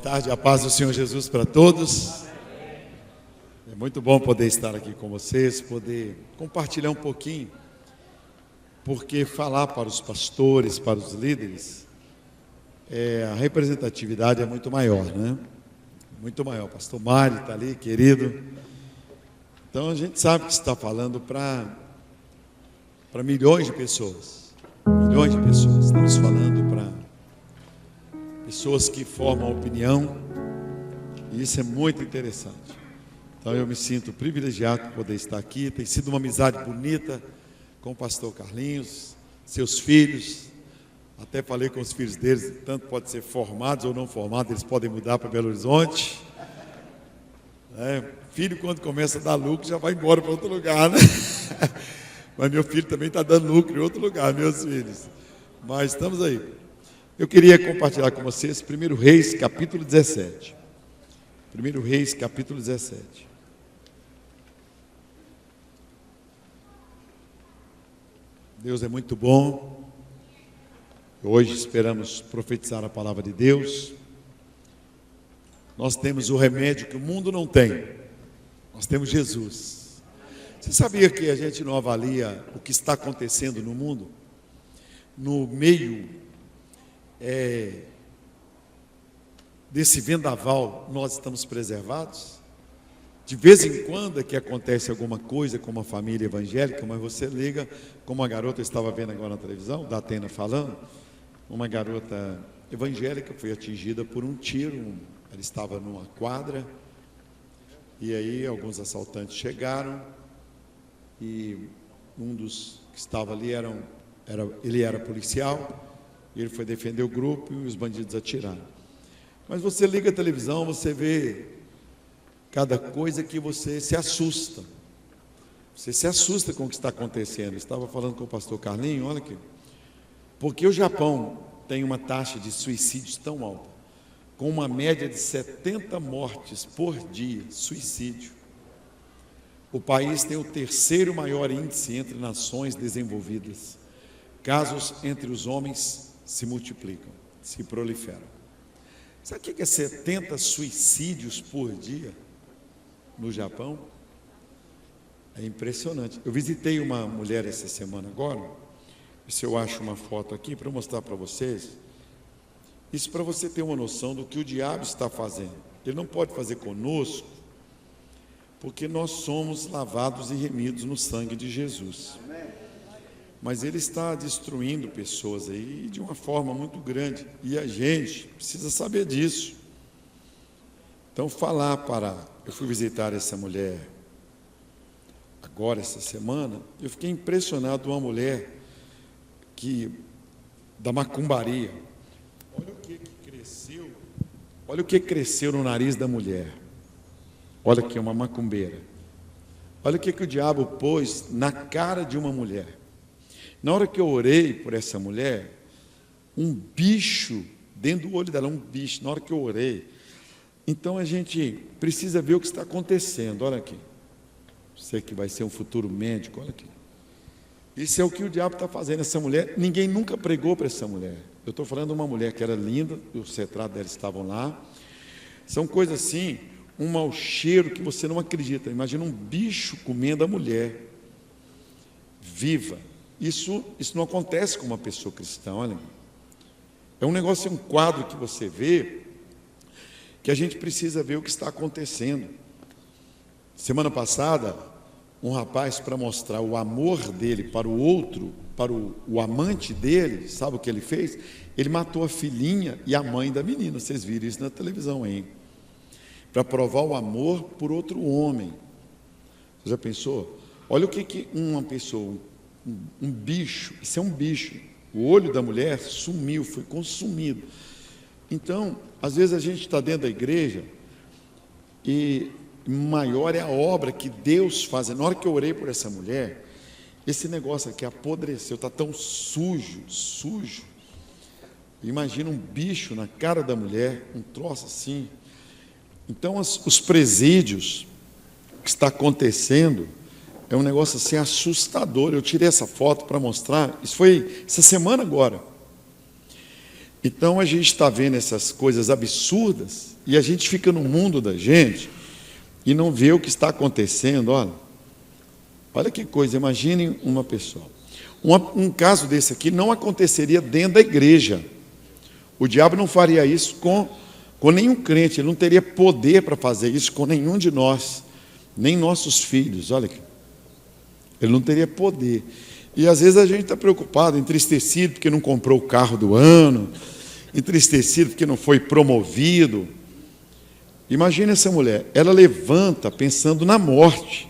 tarde, a paz do Senhor Jesus para todos. É muito bom poder estar aqui com vocês, poder compartilhar um pouquinho, porque falar para os pastores, para os líderes, a representatividade é muito maior, né? Muito maior. O pastor Mário está ali, querido. Então a gente sabe que está falando para milhões de pessoas. Milhões de pessoas. Estamos falando para pessoas que formam opinião, e isso é muito interessante. Então eu me sinto privilegiado por poder estar aqui. Tem sido uma amizade bonita com o pastor Carlinhos, seus filhos. Até falei com os filhos deles, tanto pode ser formados ou não formados, eles podem mudar para Belo Horizonte. Filho, quando começa a dar lucro, já vai embora para outro lugar, né? Mas meu filho também está dando lucro em outro lugar, meus filhos. Mas estamos aí. Eu queria compartilhar com vocês 1 Reis, capítulo 17. 1 Reis, capítulo 17. Deus é muito bom. Hoje esperamos profetizar a palavra de Deus. Nós temos o remédio que o mundo não tem. Nós temos Jesus. Você sabia que a gente não avalia o que está acontecendo no mundo? No meio desse vendaval, nós estamos preservados? De vez em quando é que acontece alguma coisa com uma família evangélica, mas você liga, como a garota, eu estava vendo agora na televisão, da Atena falando, uma garota evangélica foi atingida por um tiro, ela estava numa quadra, e aí alguns assaltantes chegaram, e um dos que estava ali ele era policial, ele foi defender o grupo e os bandidos atiraram. Mas você liga a televisão, você vê cada coisa que você se assusta. Você se assusta com o que está acontecendo. Eu estava falando com o pastor Carlinhos, olha aqui. Porque o Japão tem uma taxa de suicídios tão alta, com uma média de 70 mortes por dia, suicídio. O país tem o terceiro maior índice entre nações desenvolvidas. Casos entre os homens se multiplicam, se proliferam. Sabe o que é 70 suicídios por dia no Japão? É impressionante. Eu visitei uma mulher essa semana agora, se eu acho uma foto aqui para mostrar para vocês. Isso para você ter uma noção do que o diabo está fazendo. Ele não pode fazer conosco, porque nós somos lavados e remidos no sangue de Jesus. Mas ele está destruindo pessoas aí de uma forma muito grande, e a gente precisa saber disso. Então eu fui visitar essa mulher agora, essa semana, eu fiquei impressionado com uma mulher da macumbaria. Olha o que cresceu no nariz da mulher. Olha aqui, uma macumbeira. Olha o que o diabo pôs na cara de uma mulher. Na hora que eu orei por essa mulher, um bicho dentro do olho dela, um bicho, na hora que eu orei. Então a gente precisa ver o que está acontecendo. Olha aqui. Você que vai ser um futuro médico, olha aqui. Isso é o que o diabo está fazendo. Essa mulher, ninguém nunca pregou para essa mulher. Eu estou falando de uma mulher que era linda, os retratos dela estavam lá. São coisas assim, um mau cheiro que você não acredita. Imagina um bicho comendo a mulher viva. Isso não acontece com uma pessoa cristã, olha. É um negócio, é um quadro que você vê, que a gente precisa ver o que está acontecendo. Semana passada, um rapaz, para mostrar o amor dele para o outro, para o amante dele, sabe o que ele fez? Ele matou a filhinha e a mãe da menina. Vocês viram isso na televisão, hein? Para provar o amor por outro homem. Você já pensou? Olha o que uma pessoa, um bicho, isso é um bicho. O olho da mulher sumiu, foi consumido. Então, às vezes a gente está dentro da igreja e maior é a obra que Deus faz. Na hora que eu orei por essa mulher, esse negócio aqui apodreceu, está tão sujo. Imagina um bicho na cara da mulher, um troço assim. Então, os presídios, o que está acontecendo, é um negócio assim assustador. Eu tirei essa foto para mostrar, isso foi essa semana agora. Então a gente está vendo essas coisas absurdas E a gente fica no mundo da gente e não vê o que está acontecendo. Olha que coisa, imaginem uma pessoa. Um caso desse aqui não aconteceria dentro da igreja. O diabo não faria isso com nenhum crente, ele não teria poder para fazer isso com nenhum de nós, nem nossos filhos. Olha aqui, ele não teria poder. E às vezes a gente está preocupado, entristecido porque não comprou o carro do ano, entristecido porque não foi promovido. Imagine essa mulher, ela levanta pensando na morte.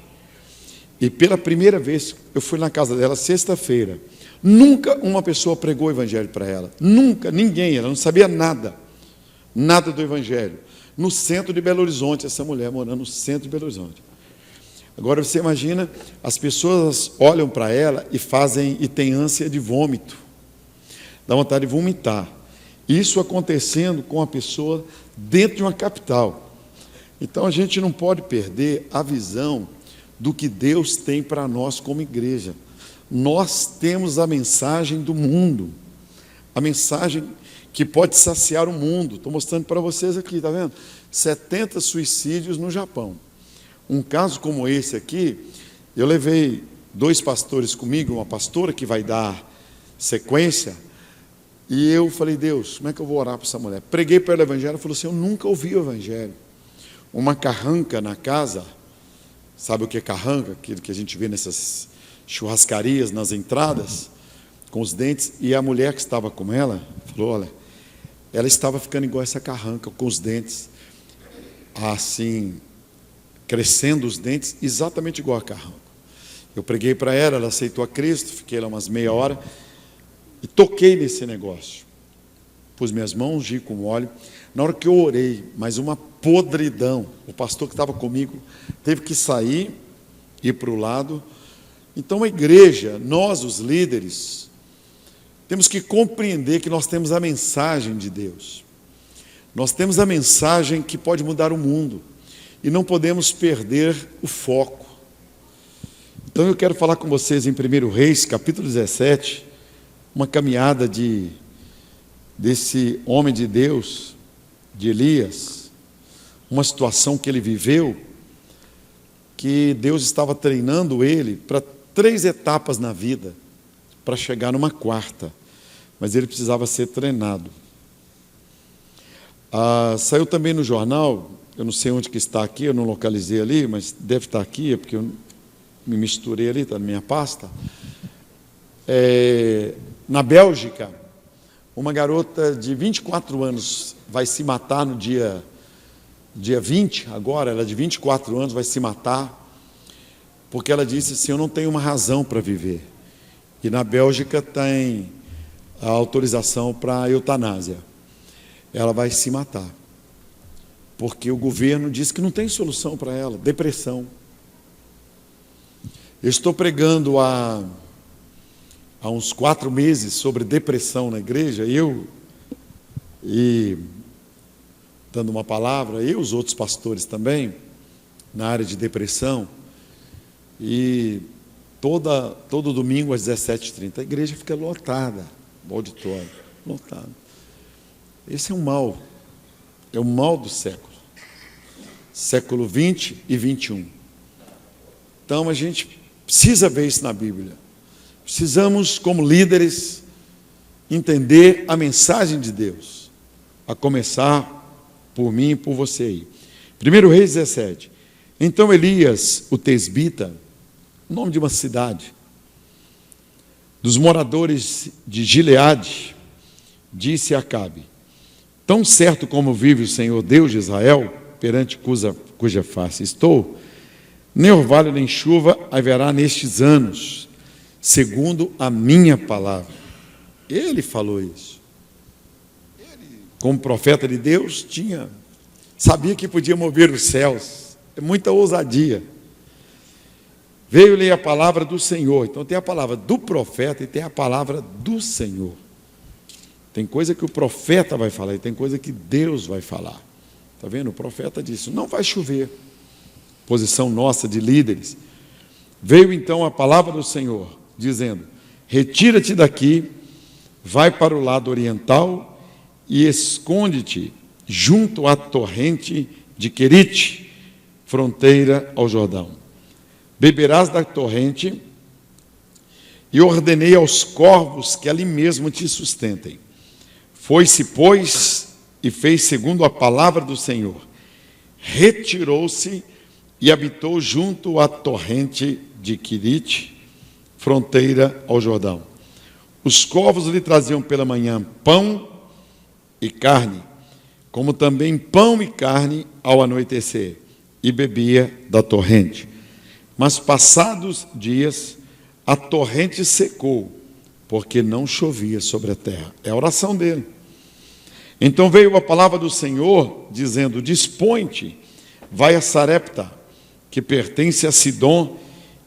E pela primeira vez, eu fui na casa dela sexta-feira. Nunca uma pessoa pregou o evangelho para ela. Nunca, ninguém, ela não sabia nada. Nada do evangelho. No centro de Belo Horizonte, essa mulher morando no centro de Belo Horizonte. Agora você imagina, as pessoas olham para ela e têm ânsia de vômito. Dá vontade de vomitar. Isso acontecendo com a pessoa dentro de uma capital. Então a gente não pode perder a visão do que Deus tem para nós como igreja. Nós temos a mensagem do mundo, a mensagem que pode saciar o mundo. Estou mostrando para vocês aqui, está vendo? 70 suicídios no Japão. Um caso como esse aqui, eu levei 2 pastores comigo, uma pastora que vai dar sequência, e eu falei, Deus, como é que eu vou orar para essa mulher? Preguei para ela o evangelho, ela falou assim, eu nunca ouvi o evangelho. Uma carranca na casa, sabe o que é carranca? Aquilo que a gente vê nessas churrascarias, nas entradas, com os dentes, e a mulher que estava com ela, falou, olha, ela estava ficando igual essa carranca, com os dentes, assim, crescendo os dentes, exatamente igual a carranca. Eu preguei para ela, ela aceitou a Cristo, fiquei lá umas meia hora, e toquei nesse negócio. Pus minhas mãos, ungi com óleo. Na hora que eu orei, mas uma podridão, o pastor que estava comigo teve que sair, ir para o lado. Então a igreja, nós os líderes, temos que compreender que nós temos a mensagem de Deus. Nós temos a mensagem que pode mudar o mundo. E não podemos perder o foco. Então eu quero falar com vocês em 1 Reis, capítulo 17, uma caminhada desse homem de Deus, de Elias, uma situação que ele viveu, que Deus estava treinando ele para 3 etapas na vida, para chegar numa 4ª, mas ele precisava ser treinado. Saiu também no jornal, eu não sei onde que está aqui, eu não localizei ali, mas deve estar aqui, é porque eu me misturei ali, está na minha pasta. Na Bélgica, uma garota de 24 anos vai se matar no dia 20, agora, ela de 24 anos vai se matar, porque ela disse assim, eu não tenho uma razão para viver. E na Bélgica tem a autorização para a eutanásia. Ela vai se matar, porque o governo diz que não tem solução para ela, depressão. Eu estou pregando há uns 4 meses sobre depressão na igreja, e dando uma palavra, eu e os outros pastores também, na área de depressão, e todo domingo às 17h30, a igreja fica lotada, o auditório, lotado. Esse é um mal, é o mal do século 20 e 21. Então a gente precisa ver isso na Bíblia. Precisamos, como líderes, entender a mensagem de Deus, a começar por mim e por você aí. 1 Reis 17. Então Elias, o tesbita, nome de uma cidade, dos moradores de Gileade, disse a Acabe, tão certo como vive o Senhor Deus de Israel, perante cuja face estou, nem orvalho nem chuva haverá nestes anos, segundo a minha palavra. Ele falou isso. Ele, como profeta de Deus, sabia que podia mover os céus. É muita ousadia. Veio-lhe a palavra do Senhor. Então tem a palavra do profeta e tem a palavra do Senhor. Tem coisa que o profeta vai falar e tem coisa que Deus vai falar. Está vendo? O profeta disse, não vai chover. Posição nossa de líderes. Veio então a palavra do Senhor, dizendo, retira-te daqui, vai para o lado oriental e esconde-te junto à torrente de Querite, fronteira ao Jordão. Beberás da torrente, e ordenei aos corvos que ali mesmo te sustentem. Foi-se, pois, e fez segundo a palavra do Senhor. Retirou-se e habitou junto à torrente de Querite, fronteira ao Jordão. Os corvos lhe traziam pela manhã pão e carne, como também pão e carne ao anoitecer, e bebia da torrente. Mas passados dias, a torrente secou, porque não chovia sobre a terra. É a oração dele. Então veio a palavra do Senhor, dizendo: dispõe-te, vai a Sarepta, que pertence a Sidom,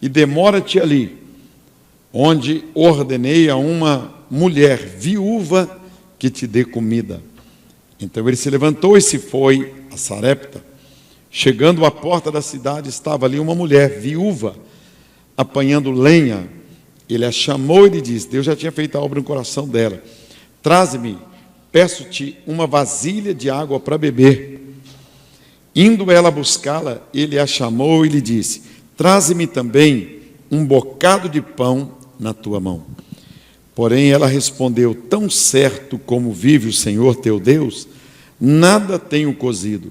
e demora-te ali, onde ordenei a uma mulher viúva que te dê comida. Então ele se levantou e se foi a Sarepta. Chegando à porta da cidade, estava ali uma mulher viúva, apanhando lenha. Ele a chamou e lhe disse, Deus já tinha feito a obra no coração dela: traze-me, peço-te uma vasilha de água para beber. Indo ela buscá-la, ele a chamou e lhe disse, traze-me também um bocado de pão na tua mão. Porém ela respondeu, tão certo como vive o Senhor teu Deus, nada tenho cozido,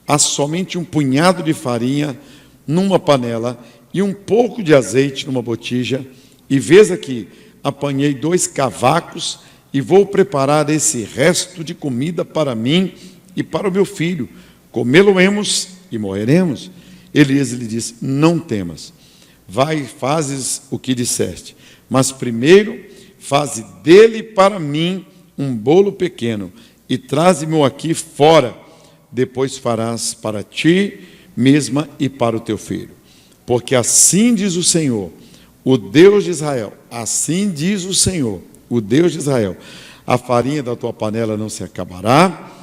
há somente um punhado de farinha numa panela e um pouco de azeite numa botija, e vês aqui, apanhei 2 cavacos e vou preparar esse resto de comida para mim e para o meu filho, comê-lo-emos e morreremos. Elias lhe disse, não temas, vai e fazes o que disseste, mas primeiro faze dele para mim um bolo pequeno e traze-me-o aqui fora, depois farás para ti mesma e para o teu filho. Porque assim diz o Senhor, o Deus de Israel, assim diz o Senhor, o Deus de Israel, a farinha da tua panela não se acabará,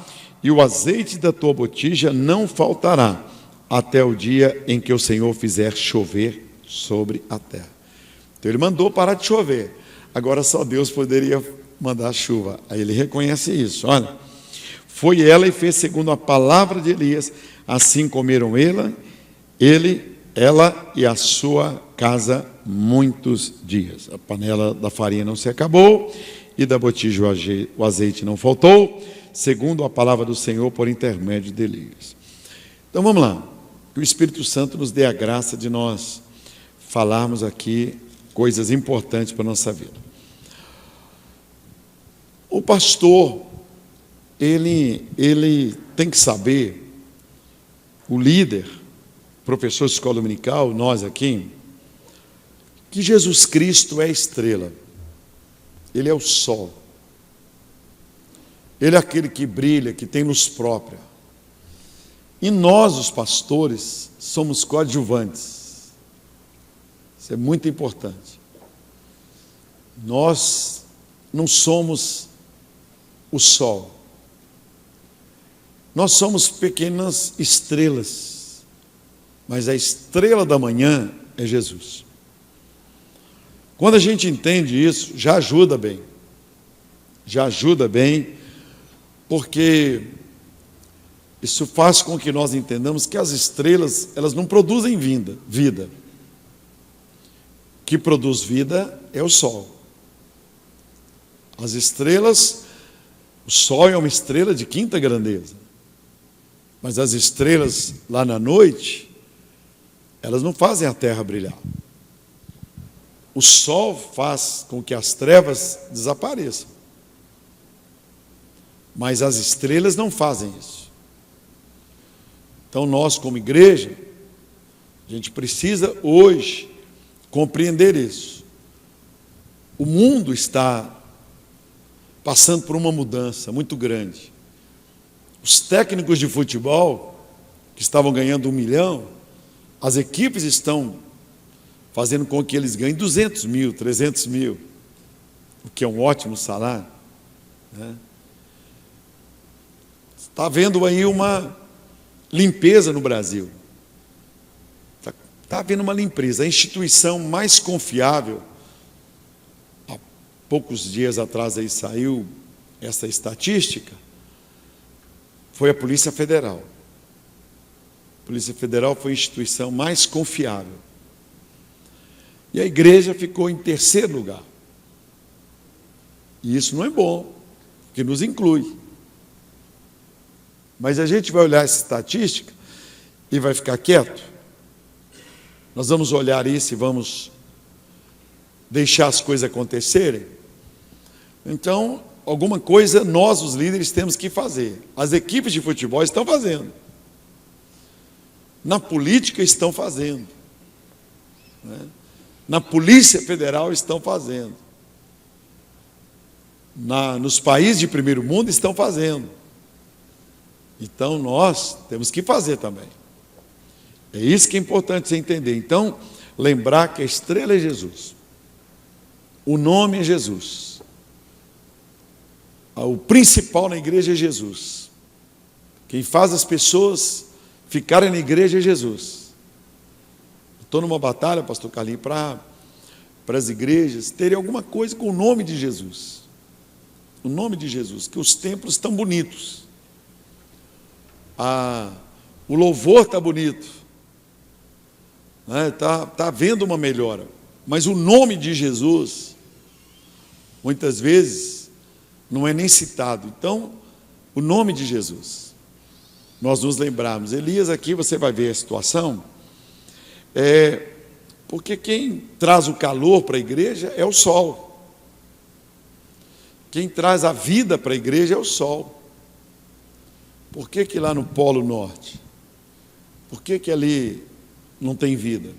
e o azeite da tua botija não faltará, até o dia em que o Senhor fizer chover sobre a terra. Então ele mandou parar de chover, agora só Deus poderia mandar chuva. Aí ele reconhece isso, olha, foi ela e fez segundo a palavra de Elias, assim comeram ela e a sua casa muitos dias. A panela da farinha não se acabou, e da botija o azeite não faltou, segundo a palavra do Senhor por intermédio de Elias. Então vamos lá, que o Espírito Santo nos dê a graça de nós falarmos aqui coisas importantes para a nossa vida. O pastor, ele tem que saber, o líder, professor de escola dominical, nós aqui, que Jesus Cristo é a estrela, ele é o sol, ele é aquele que brilha, que tem luz própria, e nós, os pastores, somos coadjuvantes. Isso é muito importante. Nós não somos o sol, nós somos pequenas estrelas, mas a estrela da manhã é Jesus. Quando a gente entende isso, já ajuda bem, porque isso faz com que nós entendamos que as estrelas, elas não produzem vida. O que produz vida é o sol. As estrelas, o sol é uma estrela de quinta grandeza, mas as estrelas lá na noite, elas não fazem a terra brilhar. O sol faz com que as trevas desapareçam, mas as estrelas não fazem isso. Então nós, como igreja, a gente precisa hoje compreender isso. O mundo está passando por uma mudança muito grande. Os técnicos de futebol, que estavam ganhando 1 milhão, as equipes estão fazendo com que eles ganhem 200 mil, 300 mil, o que é um ótimo salário, né? Está havendo aí uma limpeza no Brasil. Está havendo uma limpeza. A instituição mais confiável, há poucos dias atrás aí saiu essa estatística, foi a Polícia Federal. A Polícia Federal foi a instituição mais confiável. E a igreja ficou em terceiro lugar. E isso não é bom, porque nos inclui. Mas a gente vai olhar essa estatística e vai ficar quieto. Nós vamos olhar isso e vamos deixar as coisas acontecerem. Então, alguma coisa nós, os líderes, temos que fazer. As equipes de futebol estão fazendo. Na política estão fazendo. Né? Na Polícia Federal estão fazendo. Nos países de primeiro mundo estão fazendo. Então nós temos que fazer também. É isso que é importante você entender. Então, lembrar que a estrela é Jesus. O nome é Jesus. O principal na igreja é Jesus. Quem faz as pessoas ficarem na igreja é Jesus. Estou numa batalha, pastor Carlinhos, para as igrejas terem alguma coisa com o nome de Jesus. O nome de Jesus, que os templos estão bonitos. O louvor está bonito. Está havendo uma melhora. Mas o nome de Jesus, muitas vezes, não é nem citado. Então, o nome de Jesus, nós nos lembrarmos. Elias, aqui você vai ver a situação, porque quem traz o calor para a igreja é o sol. Quem traz a vida para a igreja é o sol. Por que lá no Polo Norte? Por que ali não tem vida?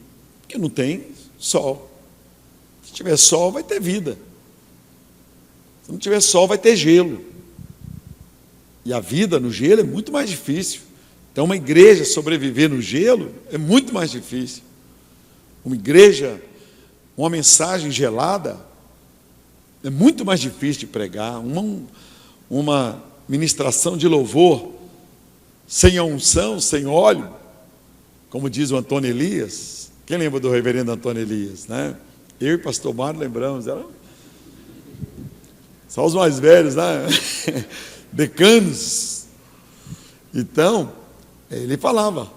Porque não tem sol. Se tiver sol, vai ter vida. Se não tiver sol, vai ter gelo. E a vida no gelo é muito mais difícil. Então, uma igreja sobreviver no gelo é muito mais difícil. Uma igreja, uma mensagem gelada, é muito mais difícil de pregar. Uma ministração de louvor, sem a unção, sem óleo, como diz o Antônio Elias. Quem lembra do reverendo Antônio Elias, né? Eu e o pastor Mário lembramos. Só os mais velhos, né? Decanos. Então, ele falava,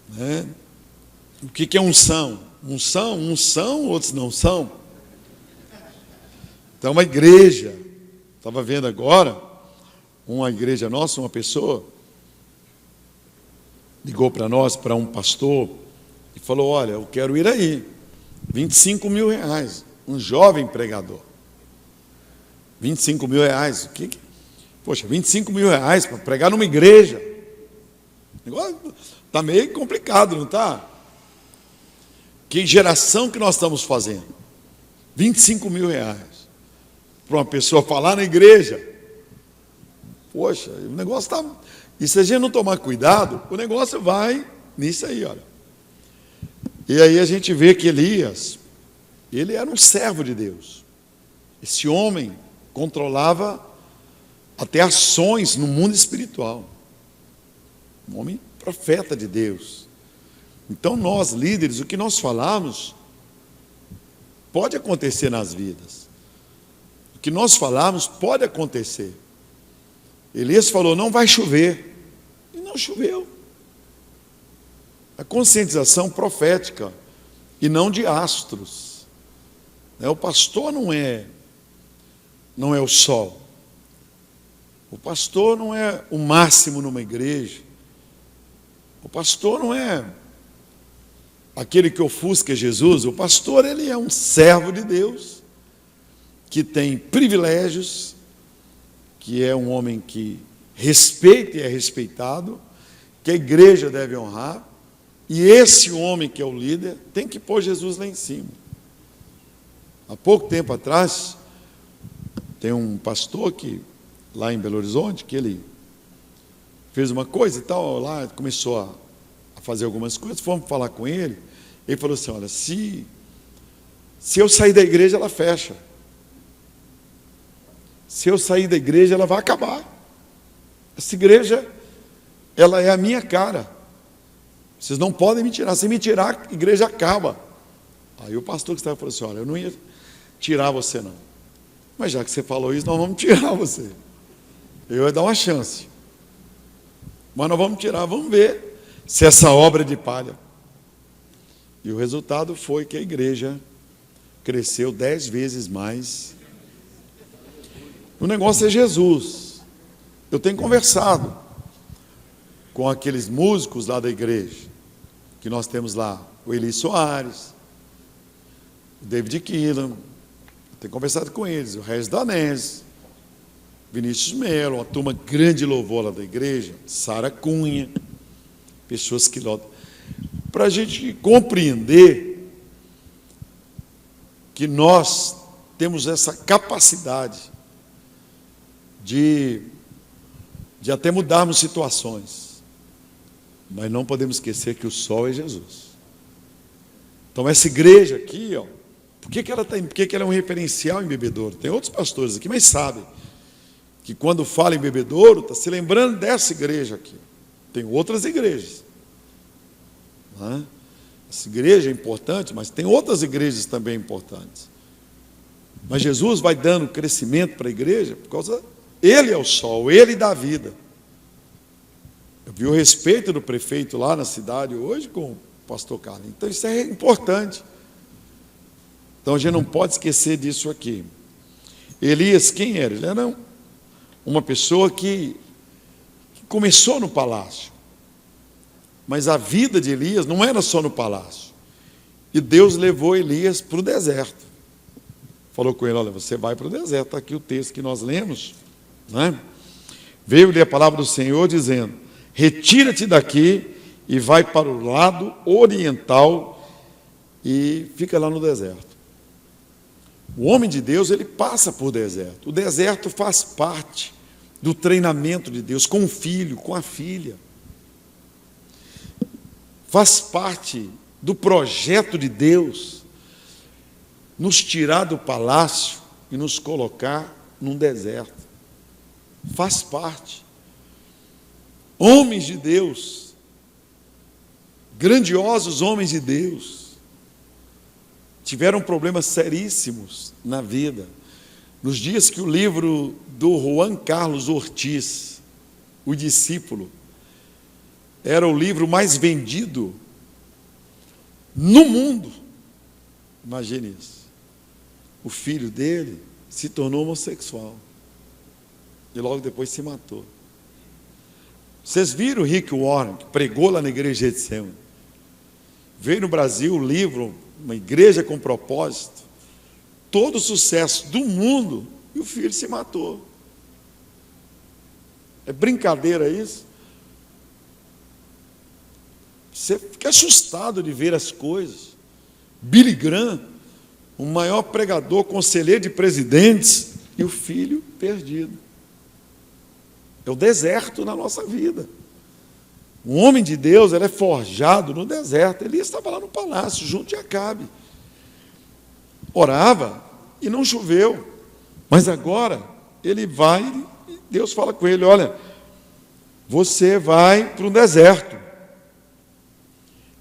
né? O que é unção? Unção, outros não são. Então, uma igreja, estava vendo agora, uma igreja nossa, uma pessoa, ligou para nós, para um pastor, e falou: olha, eu quero ir aí, 25 mil reais, um jovem pregador. 25 mil reais, poxa, 25 mil reais para pregar numa igreja. O negócio está meio complicado, não está? Que geração que nós estamos fazendo? 25 mil reais. Para uma pessoa falar na igreja. Poxa, o negócio está... E se a gente não tomar cuidado, o negócio vai nisso aí, olha. E aí a gente vê que Elias, ele era um servo de Deus. Esse homem controlava até ações no mundo espiritual. Um homem profeta de Deus. Então nós, líderes, o que nós falamos pode acontecer nas vidas. O que nós falamos pode acontecer. Elias falou: não vai chover. E não choveu. A conscientização profética e não de astros. O pastor não é o sol. O pastor não é o máximo numa igreja. O pastor não é aquele que ofusca Jesus. O pastor, ele é um servo de Deus, que tem privilégios, que é um homem que respeita e é respeitado, que a igreja deve honrar, e esse homem que é o líder tem que pôr Jesus lá em cima. Há pouco tempo atrás, tem um pastor que, lá em Belo Horizonte, que ele fez uma coisa e tal, lá começou a fazer algumas coisas, fomos falar com ele, ele falou assim: olha, se eu sair da igreja, ela fecha. Se eu sair da igreja, ela vai acabar. Essa igreja, ela é a minha cara. Vocês não podem me tirar. Se me tirar, a igreja acaba. Aí o pastor que estava falou assim: olha, eu não ia tirar você não. Mas já que você falou isso, nós vamos tirar você. Eu ia dar uma chance. Mas nós vamos tirar, vamos ver se essa obra é de palha. E o resultado foi que a igreja cresceu 10 vezes mais. O negócio é Jesus. Eu tenho conversado com aqueles músicos lá da igreja, que nós temos lá, o Eli Soares, o David Keelan, tenho conversado com eles, o Regis Danese, Vinícius Melo, uma turma grande de louvor lá da igreja, Sara Cunha, pessoas que lotam, para a gente compreender que nós temos essa capacidade de até mudarmos situações, mas não podemos esquecer que o sol é Jesus. Então essa igreja aqui, ó, por que ela é um referencial em bebedouro? Tem outros pastores aqui, mas sabem que quando fala em bebedouro, está se lembrando dessa igreja aqui. Tem outras igrejas. Não é? Essa igreja é importante, mas tem outras igrejas também importantes. Mas Jesus vai dando crescimento para a igreja, por causa, Ele é o sol, Ele dá vida. Eu vi o respeito do prefeito lá na cidade hoje com o pastor Carlos. Então isso é importante. Então a gente não pode esquecer disso aqui. Elias, quem era? Ele era uma pessoa que começou no palácio. Mas a vida de Elias não era só no palácio. E Deus levou Elias para o deserto. Falou com ele, olha, você vai para o deserto. Está aqui o texto que nós lemos. Né? Veio-lhe a palavra do Senhor dizendo, retira-te daqui e vai para o lado oriental e fica lá no deserto. O homem de Deus, ele passa por deserto. O deserto faz parte do treinamento de Deus com o filho, com a filha. Faz parte do projeto de Deus nos tirar do palácio e nos colocar num deserto. Faz parte. Homens de Deus, grandiosos homens de Deus, tiveram problemas seríssimos na vida. Nos dias que o livro do Juan Carlos Ortiz, O Discípulo, era o livro mais vendido no mundo. Imagine isso. O filho dele se tornou homossexual. E logo depois se matou. Vocês viram o Rick Warren, que pregou lá na igreja de Getsemane? Veio no Brasil o livro, Uma Igreja com Propósito. Todo o sucesso do mundo, e o filho se matou. É brincadeira isso? Você fica assustado de ver as coisas. Billy Graham, o maior pregador, conselheiro de presidentes, e o filho perdido. É o deserto na nossa vida. Um homem de Deus, ele é forjado no deserto. Ele estava lá no palácio, junto de Acabe. Orava e não choveu. Mas agora, ele vai, e Deus fala com ele, olha, você vai para um deserto.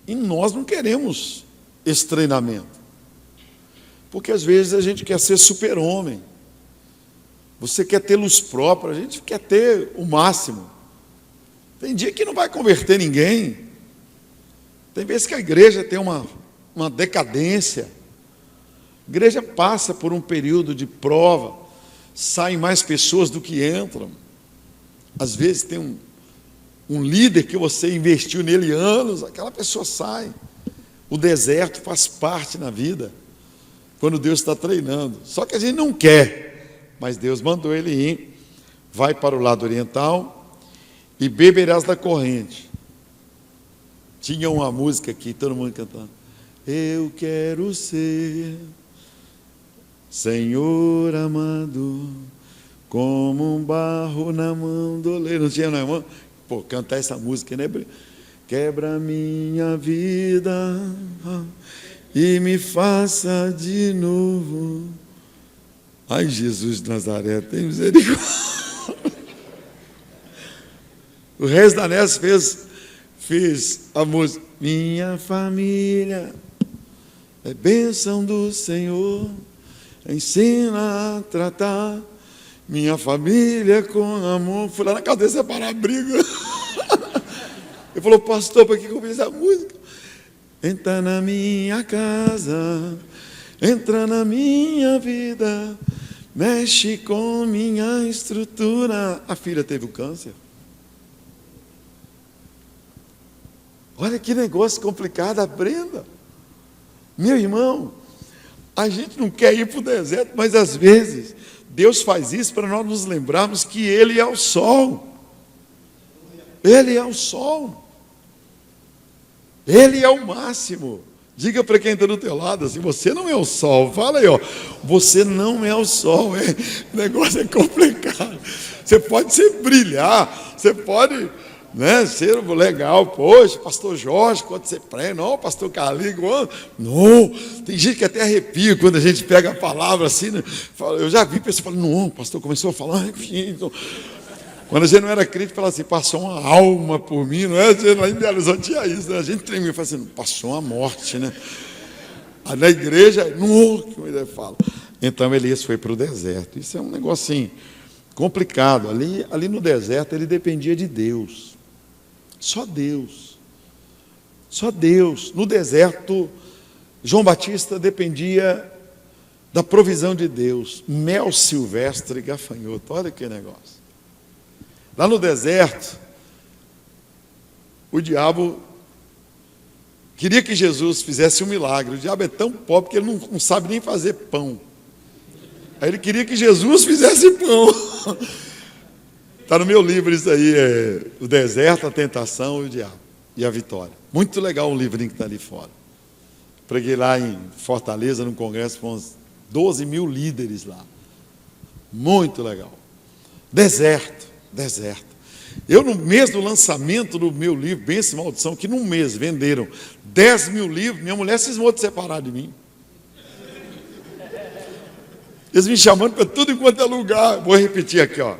E nós não queremos esse treinamento. Porque às vezes a gente quer ser super-homem. Você quer ter luz própria, a gente quer ter o máximo. Tem dia que não vai converter ninguém. Tem vezes que a igreja tem uma decadência. A igreja passa por um período de prova. Saem mais pessoas do que entram. Às vezes tem um líder que você investiu nele anos, aquela pessoa sai. O deserto faz parte na vida, quando Deus está treinando. Só que a gente não quer, mas Deus mandou ele ir. Vai para o lado oriental e beberás da corrente. Tinha uma música aqui, todo mundo cantando. Eu quero ser, Senhor amado, como um barro na mão do oleiro. Não tinha na mão? Pô, cantar essa música, né? Quebra minha vida e me faça de novo. Ai, Jesus de Nazaré, tem misericórdia. O Reis Danés fez a música. Minha família é bênção do Senhor, ensina a tratar minha família com amor. Fui lá na casa dele separar a briga. Ele falou, pastor, para que eu fiz a música? Entra na minha casa, entra na minha vida, mexe com minha estrutura. A filha teve o câncer. Olha que negócio complicado, a Brenda. Meu irmão, a gente não quer ir para o deserto, mas às vezes Deus faz isso para nós nos lembrarmos que Ele é o sol. Ele é o sol. Ele é o máximo. Diga para quem está do teu lado assim, você não é o sol. Fala aí, ó, você não é o sol. O negócio é complicado. Você pode ser brilhar, você pode, né, ser legal. Poxa, pastor Jorge, quando você prega, não, pastor Carlinhos, não. Tem gente que até arrepia quando a gente pega a palavra assim, né? Eu já vi pessoas falando, não, o pastor começou a falar, então. Quando a gente não era crente, falava assim, passou uma alma por mim, não é? Lá em Belo Horizonte tinha isso, né? A gente tremia, falava assim, passou uma morte, né? Aí na igreja, não, que a mulher fala. Então Elias foi para o deserto. Isso é um negocinho complicado. Ali no deserto ele dependia de Deus. Só Deus. Só Deus. No deserto, João Batista dependia da provisão de Deus. Mel silvestre e gafanhoto. Olha que negócio. Lá no deserto, o diabo queria que Jesus fizesse um milagre. O diabo é tão pobre que ele não sabe nem fazer pão. Aí ele queria que Jesus fizesse pão. Está no meu livro isso aí, o deserto, a tentação e o diabo. E a vitória. Muito legal o livrinho que está ali fora. Preguei lá em Fortaleza, num congresso, com uns 12 mil líderes lá. Muito legal. Deserto. Eu, no mês do lançamento do meu livro, Bênção e Maldição, que num mês venderam 10 mil livros, minha mulher cismou de separar de mim. Eles me chamando para tudo enquanto é lugar. Vou repetir aqui, ó.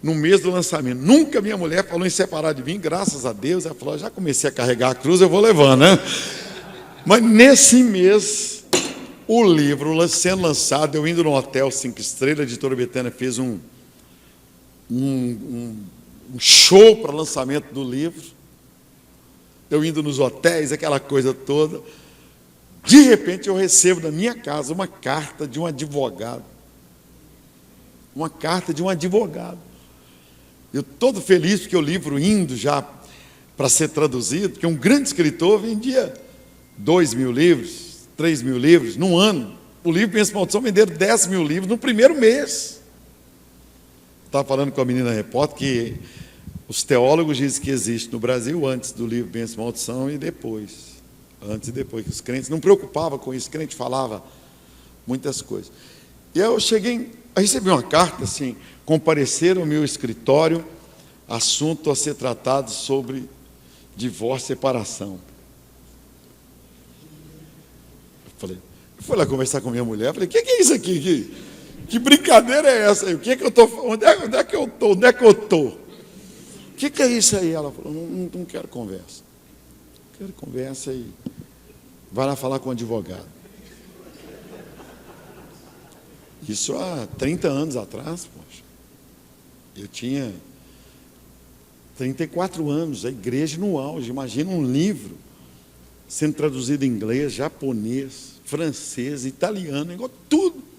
No mês do lançamento. Nunca minha mulher falou em separar de mim, graças a Deus. Ela falou, já comecei a carregar a cruz, eu vou levando, né? Mas nesse mês, o livro sendo lançado, eu indo no hotel 5 estrelas, a editora Betânia fez um show para lançamento do livro, eu indo nos hotéis, aquela coisa toda. De repente eu recebo da minha casa uma carta de um advogado. Uma carta de um advogado. Eu todo feliz porque o livro indo já para ser traduzido, porque um grande escritor vendia 2 mil livros, 3 mil livros num ano. O livro Bênção e Maldição venderam 10 mil livros no primeiro mês. Estava falando com a menina repórter que os teólogos dizem que existe no Brasil antes do livro Bênção e Maldição e depois. Antes e depois, que os crentes não preocupavam com isso, o crente falava muitas coisas. E aí eu recebi uma carta assim, comparecer ao meu escritório, assunto a ser tratado sobre divórcio e separação. Eu fui lá conversar com minha mulher, falei, o que é isso aqui? Que brincadeira é essa aí? O que é que eu estou falando? Onde é que eu estou? Onde é que eu estou? O que é isso aí? Ela falou, não quero conversa. Quero conversa e vai lá falar com o advogado. Isso há 30 anos atrás, poxa. Eu tinha 34 anos, a igreja no auge. Imagina um livro sendo traduzido em inglês, japonês, francês, italiano, igual tudo.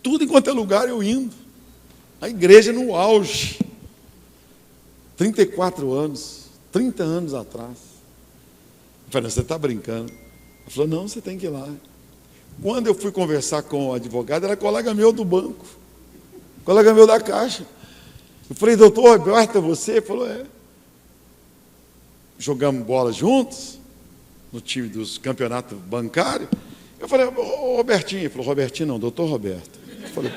Tudo enquanto é lugar eu indo. A igreja no auge. 34 anos, 30 anos atrás. Eu falei, você está brincando? Ela falou, não, você tem que ir lá. Quando eu fui conversar com o advogado, era colega meu do banco, colega meu da Caixa. Eu falei, doutor Roberto, é você? Ele falou, é. Jogamos bola juntos, no time dos campeonatos bancários. Eu falei, ô Robertinho. Ele falou, Robertinho não, doutor Roberto. Eu falei,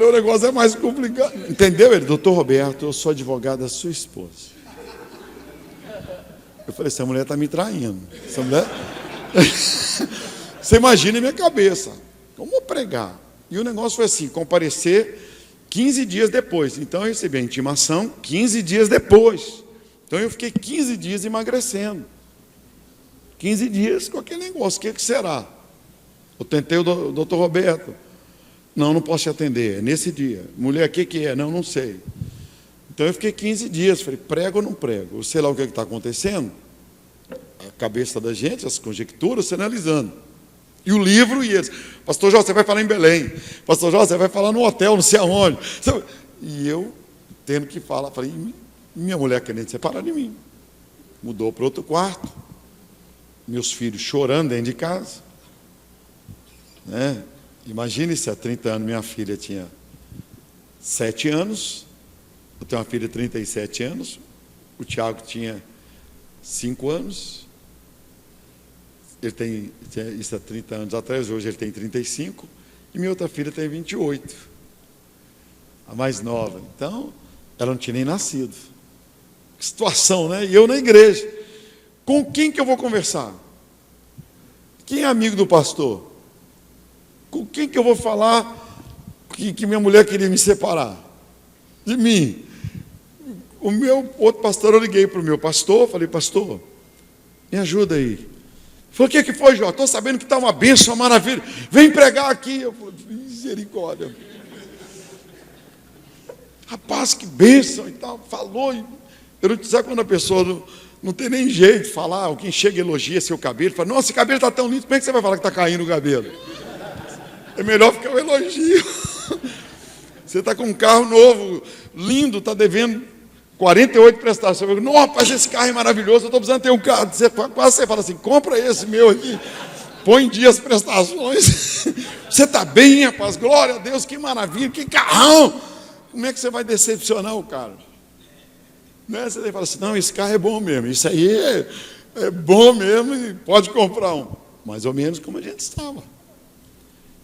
o negócio é mais complicado. Entendeu ele? Doutor Roberto, eu sou advogado da sua esposa. Eu falei, essa mulher está me traindo. Essa mulher... Você imagina a minha cabeça. Como vou pregar? E o negócio foi assim, comparecer 15 dias depois. Então eu recebi a intimação 15 dias depois. Então eu fiquei 15 dias emagrecendo. 15 dias com aquele negócio. O que será? Eu tentei o doutor Roberto. Não posso te atender. É nesse dia. Mulher, o que é? Não sei. Então eu fiquei 15 dias, falei, prego ou não prego? Eu sei lá o que está acontecendo, a cabeça da gente, as conjecturas, você analisando. E o livro e eles, pastor Jó, você vai falar em Belém, pastor Jó, você vai falar no hotel, não sei aonde. E eu tendo que falar, falei, minha mulher querendo separar de mim. Mudou para outro quarto, meus filhos chorando dentro de casa. Né? Imagine se há 30 anos minha filha tinha 7 anos, eu tenho uma filha de 37 anos, o Tiago tinha 5 anos, ele tem, isso há 30 anos atrás, hoje ele tem 35, e minha outra filha tem 28, a mais nova. Então, ela não tinha nem nascido. Que situação, né? E eu na igreja. Com quem que eu vou conversar? Quem é amigo do pastor? Com quem que eu vou falar que minha mulher queria me separar? De mim. O meu outro pastor, eu liguei para o meu pastor, falei, pastor, me ajuda aí. Ele falou, o que foi, Jó? Estou sabendo que está uma bênção, uma maravilha. Vem pregar aqui. Eu falei, misericórdia. Rapaz, que bênção e tal. Falou. Eu não sei quando a pessoa não tem nem jeito de falar. Alguém chega e elogia seu cabelo. Fala, nossa, esse cabelo está tão lindo. Como é que você vai falar que está caindo o cabelo? É melhor ficar um elogio. Você está com um carro novo, lindo, está devendo 48 prestações. Não, rapaz, esse carro é maravilhoso, eu estou precisando ter um carro. Quase você fala assim, compra esse meu aqui, põe em dia as prestações. Você está bem, rapaz, glória a Deus, que maravilha, que carrão. Como é que você vai decepcionar o cara? Né? Você fala assim, não, esse carro é bom mesmo, isso aí é bom mesmo e pode comprar um. Mais ou menos como a gente estava.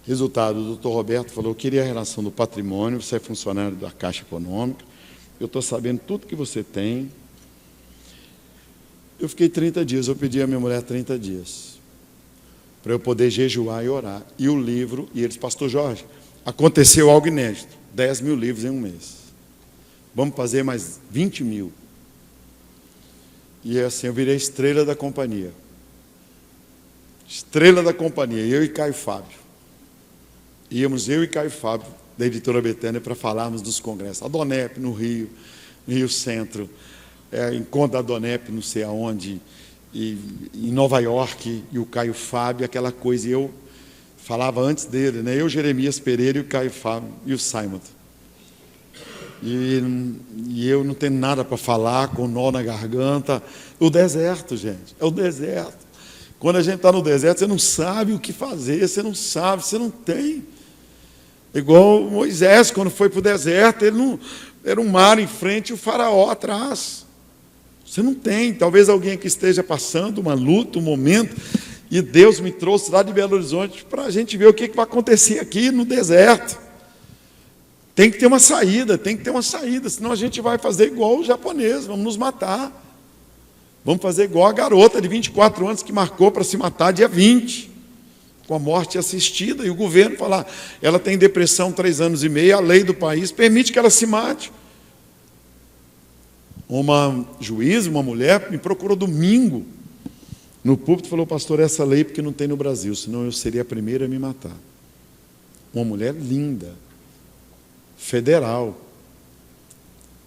Resultado, o doutor Roberto falou, eu queria a relação do patrimônio, você é funcionário da Caixa Econômica, eu estou sabendo tudo que você tem. Eu fiquei 30 dias, eu pedi à minha mulher 30 dias, para eu poder jejuar e orar. E o livro, e eles, pastor Jorge, aconteceu algo inédito, 10 mil livros em um mês. Vamos fazer mais 20 mil. E assim, eu virei estrela da companhia. Estrela da companhia, eu e Caio Fábio. Íamos eu e Caio Fábio, da editora Betânia, para falarmos dos congressos. A Donep, no Rio Centro, encontro da Donep, não sei aonde, e em Nova York, e o Caio Fábio, aquela coisa. E eu falava antes dele, né? Eu, Jeremias Pereira, e o Caio Fábio, e o Simon. E eu não tenho nada para falar, com nó na garganta. O deserto, gente, é o deserto. Quando a gente está no deserto, você não sabe o que fazer, você não sabe, você não tem. Igual Moisés, quando foi para o deserto, ele não, era um mar em frente e o faraó atrás. Você não tem. Talvez alguém que esteja passando uma luta, um momento, e Deus me trouxe lá de Belo Horizonte para a gente ver o que vai acontecer aqui no deserto. Tem que ter uma saída, senão a gente vai fazer igual o japonês, vamos nos matar. Vamos fazer igual a garota de 24 anos que marcou para se matar dia 20, com a morte assistida, e o governo fala, ela tem depressão 3 anos e meio, a lei do país permite que ela se mate. Uma juíza, uma mulher, me procurou domingo no púlpito e falou, pastor, essa lei porque não tem no Brasil, senão eu seria a primeira a me matar. Uma mulher linda, federal,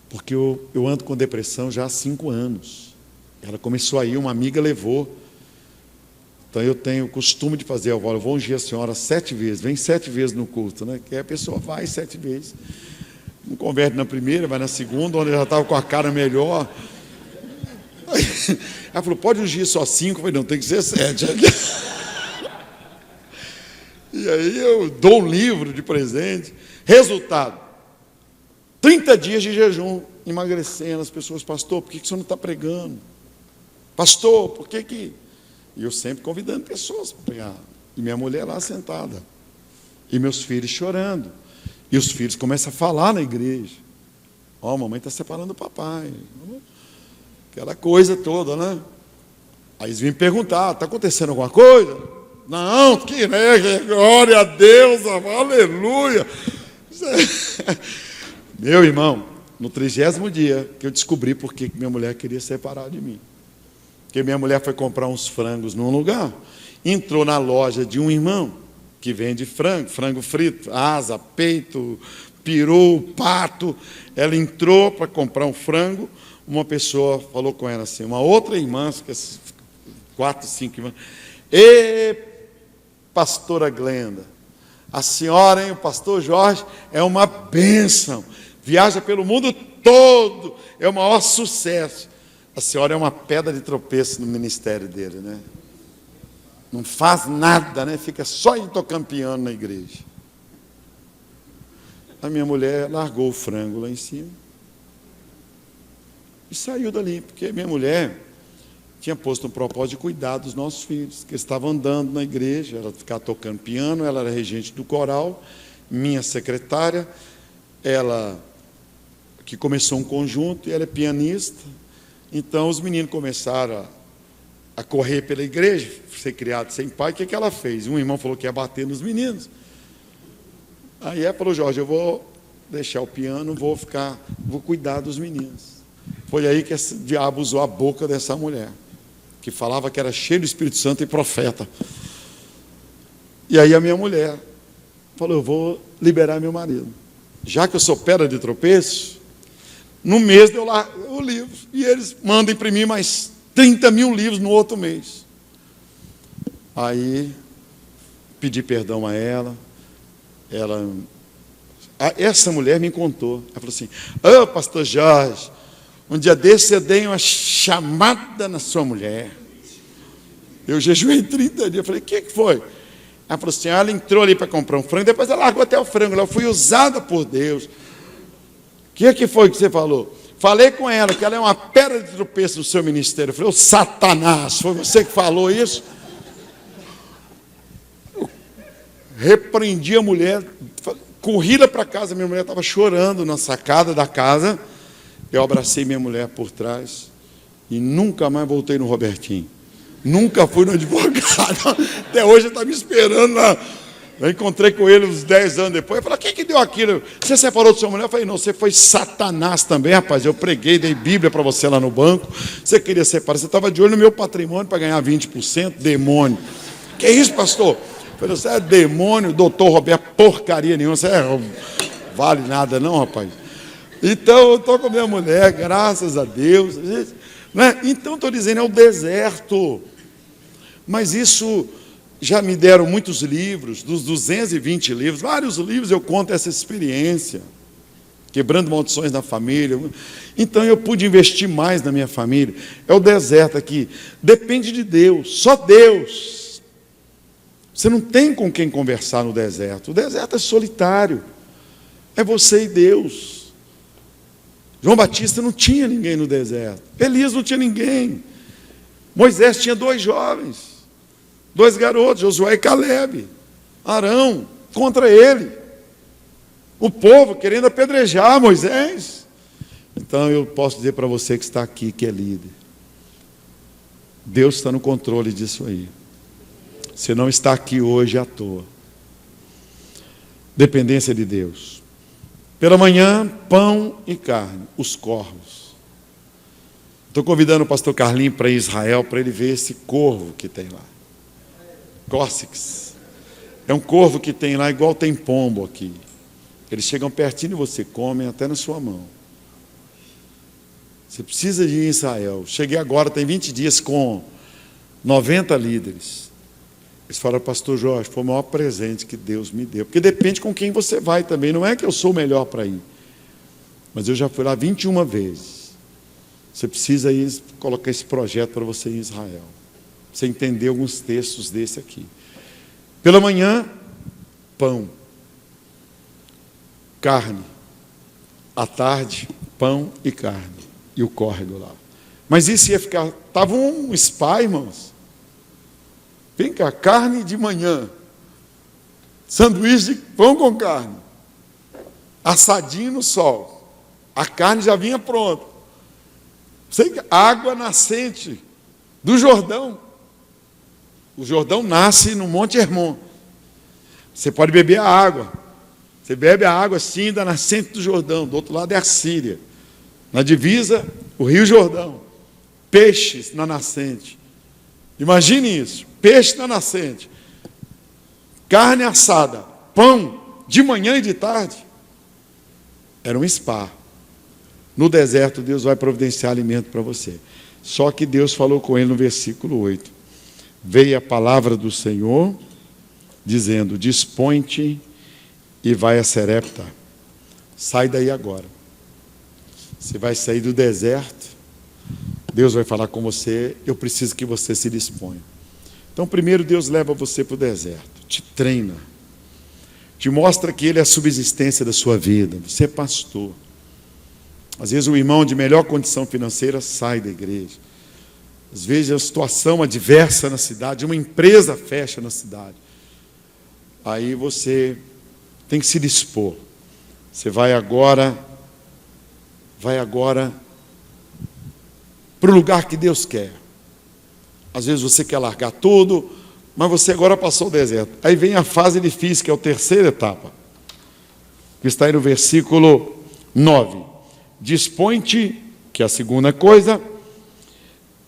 porque eu ando com depressão já há 5 anos. Ela começou aí, uma amiga levou. Então eu tenho o costume de fazer, eu vou ungir a senhora 7 vezes, vem 7 vezes no culto, né? Que a pessoa vai 7 vezes. Não converte na primeira, vai na segunda, onde já estava com a cara melhor. Ela falou, pode ungir só 5? Eu falei, não, tem que ser 7. E aí eu dou um livro de presente. Resultado, 30 dias de jejum, emagrecendo. As pessoas, pastor, por que o senhor não está pregando? Pastor, por que que... E eu sempre convidando pessoas para pregar. E minha mulher lá sentada. E meus filhos chorando. E os filhos começam a falar na igreja. Ó, mamãe está separando o papai. Aquela coisa toda, né? Aí eles vêm me perguntar, está acontecendo alguma coisa? Não, que né? Glória a Deus, aleluia. Meu irmão, no 30º dia que eu descobri por que minha mulher queria separar de mim. Porque minha mulher foi comprar uns frangos num lugar, entrou na loja de um irmão que vende frango frito, asa, peito, pirou o pato. Ela entrou para comprar um frango. Uma pessoa falou com ela assim, uma outra irmã, 4, 5 irmãs: "Ê, pastora Glenda, a senhora, hein, o pastor Jorge, é uma bênção, viaja pelo mundo todo, é o maior sucesso. A senhora é uma pedra de tropeço no ministério dele, né? Não faz nada, né? Fica só indo tocando piano na igreja." A minha mulher largou o frango lá em cima e saiu dali, porque minha mulher tinha posto um propósito de cuidar dos nossos filhos, que estavam andando na igreja, ela ficava tocando piano, ela era regente do coral, minha secretária, ela que começou um conjunto, e ela é pianista. Então os meninos começaram a correr pela igreja, ser criado sem pai. O que ela fez? Um irmão falou que ia bater nos meninos. Aí ela falou: "Jorge, eu vou deixar o piano, vou cuidar dos meninos." Foi aí que esse diabo usou a boca dessa mulher, que falava que era cheio do Espírito Santo e profeta. E aí a minha mulher falou: "Eu vou liberar meu marido. Já que eu sou pedra de tropeço, no mês deu lá o livro. E eles mandam imprimir mais 30 mil livros no outro mês." Aí pedi perdão a ela. Essa mulher me contou. Ela falou assim: "Ô, pastor Jorge, um dia desse eu dei uma chamada na sua mulher. Eu jejuei 30 dias. Eu falei: "O que foi?" Ela falou assim: "Ela entrou ali para comprar um frango, depois ela largou até o frango. Ela foi usada por Deus." "O que foi que você falou?" "Falei com ela que ela é uma pedra de tropeço no seu ministério." Eu falei: "Ô Satanás, foi você que falou isso?" Eu repreendi a mulher, corri lá para casa. Minha mulher estava chorando na sacada da casa. Eu abracei minha mulher por trás e nunca mais voltei no Robertinho. Nunca fui no advogado. Até hoje ele está me esperando lá. Eu encontrei com ele uns 10 anos depois. Eu falei: "O que deu aquilo? Você separou de sua mulher?" Eu falei: "Não, você foi Satanás também, rapaz. Eu preguei, dei Bíblia para você lá no banco. Você queria separar, você estava de olho no meu patrimônio para ganhar 20%, demônio." "Que isso, pastor?" Eu falei: "Você é demônio, doutor Roberto, porcaria nenhuma. Você vale nada não, rapaz." Então eu estou com a minha mulher, graças a Deus. Né? Então estou dizendo, é o deserto. Mas isso já me deram muitos livros, dos 220 livros, vários livros eu conto essa experiência, quebrando maldições na família. Então eu pude investir mais na minha família. É o deserto aqui, depende de Deus, só Deus. Você não tem com quem conversar no deserto. O deserto é solitário, é você e Deus. João Batista não tinha ninguém no deserto, Elias não tinha ninguém, Moisés tinha 2 jovens, 2 garotos, Josué e Calebe. Arão contra ele, o povo querendo apedrejar Moisés. Então eu posso dizer para você que está aqui, que é líder, Deus está no controle disso aí. Você não está aqui hoje à toa. Dependência de Deus. Pela manhã, pão e carne, os corvos. Estou convidando o pastor Carlinhos para ir a Israel, para ele ver esse corvo que tem lá. Cóccix. É um corvo que tem lá, igual tem pombo aqui. Eles chegam pertinho de você, comem até na sua mão. Você precisa de ir a Israel. Cheguei agora, tem 20 dias, com 90 líderes. Eles falaram: "Pastor Jorge, foi o maior presente que Deus me deu." Porque depende com quem você vai também. Não é que eu sou o melhor para ir, mas eu já fui lá 21 vezes. Você precisa ir colocar esse projeto para você ir em Israel. Você entender alguns textos desse aqui. Pela manhã, pão, carne. À tarde, pão e carne. E o córrego lá. Mas isso ia ficar... Estava um spa, irmãos. Vem cá, carne de manhã, sanduíche de pão com carne, assadinho no sol, a carne já vinha pronta. Água nascente do Jordão. O Jordão nasce no Monte Hermon. Você pode beber a água. Você bebe a água assim da nascente do Jordão. Do outro lado é a Síria. Na divisa, o Rio Jordão. Peixes na nascente. Imagine isso, peixe na nascente, carne assada, pão de manhã e de tarde. Era um spa. No deserto, Deus vai providenciar alimento para você. Só que Deus falou com ele no versículo 8. Veio a palavra do Senhor, dizendo, dispõe-te e vai a Serepta. Sai daí agora. Você vai sair do deserto. Deus vai falar com você, eu preciso que você se disponha. Então, primeiro Deus leva você para o deserto, te treina, te mostra que Ele é a subsistência da sua vida. Você é pastor. Às vezes um irmão de melhor condição financeira sai da igreja. Às vezes a situação adversa na cidade, uma empresa fecha na cidade. Aí você tem que se dispor. Você vai agora para o lugar que Deus quer. Às vezes você quer largar tudo, mas você agora passou o deserto. Aí vem a fase difícil, que é a terceira etapa, que está aí no versículo 9. Dispõe-te, que é a segunda coisa,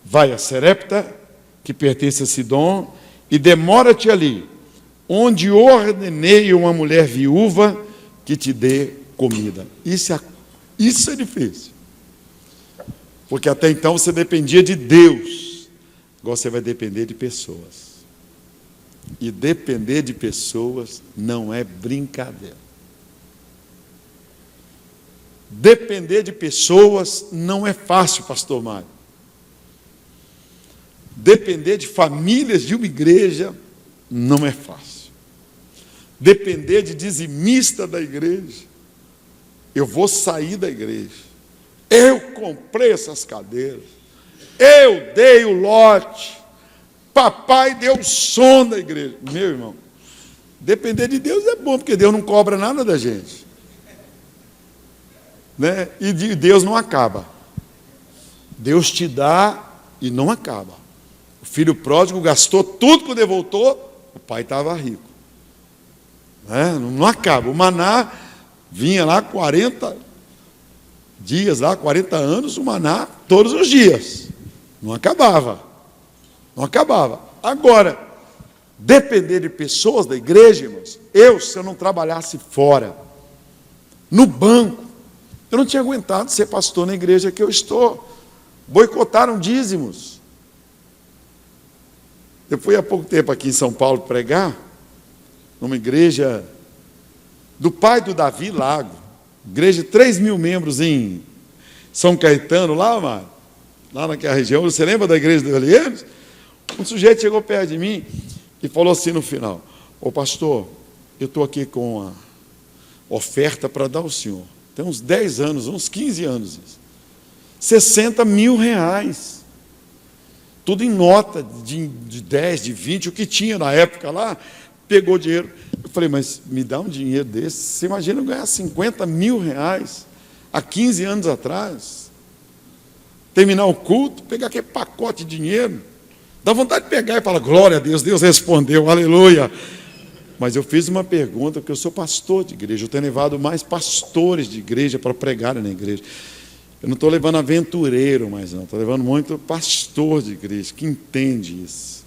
vai a Serepta, que pertence a Sidom, e demora-te ali, onde ordenei uma mulher viúva que te dê comida. Isso é difícil. Porque até então você dependia de Deus. Agora você vai depender de pessoas. E depender de pessoas não é brincadeira. Depender de pessoas não é fácil, pastor Mário. Depender de famílias de uma igreja não é fácil. Depender de dizimista da igreja. Eu vou sair da igreja. Eu comprei essas cadeiras. Eu dei o lote. Papai deu o som da igreja. Meu irmão, depender de Deus é bom, porque Deus não cobra nada da gente. Né? E de Deus não acaba. Deus te dá e não acaba. O filho pródigo gastou tudo quando ele voltou, o pai estava rico. Né? Não acaba. O maná vinha lá 40 dias, lá 40 anos, o maná todos os dias. Não acabava. Não acabava. Agora, depender de pessoas da igreja, irmãos, se eu não trabalhasse fora, no banco, eu não tinha aguentado ser pastor na igreja que eu estou. Boicotaram dízimos. Eu fui há pouco tempo aqui em São Paulo pregar, numa igreja do pai do Davi Lago, igreja de 3.000 membros em São Caetano, lá naquela região. Você lembra da igreja do Elianos? Um sujeito chegou perto de mim e falou assim no final: ô pastor, eu estou aqui com uma oferta para dar ao senhor. Tem uns 10 anos, uns 15 anos isso. 60 mil reais. Tudo em nota de 10, de 20, o que tinha na época lá, pegou dinheiro. Eu falei, mas me dá um dinheiro desse. Você imagina eu ganhar 50 mil reais há 15 anos atrás? Terminar o culto, pegar aquele pacote de dinheiro. Dá vontade de pegar e falar, glória a Deus, Deus respondeu, aleluia. Mas eu fiz uma pergunta, porque eu sou pastor de igreja, eu tenho levado mais pastores de igreja para pregarem na igreja. Eu não estou levando aventureiro mais não, estou levando muito pastor de igreja, que entende isso.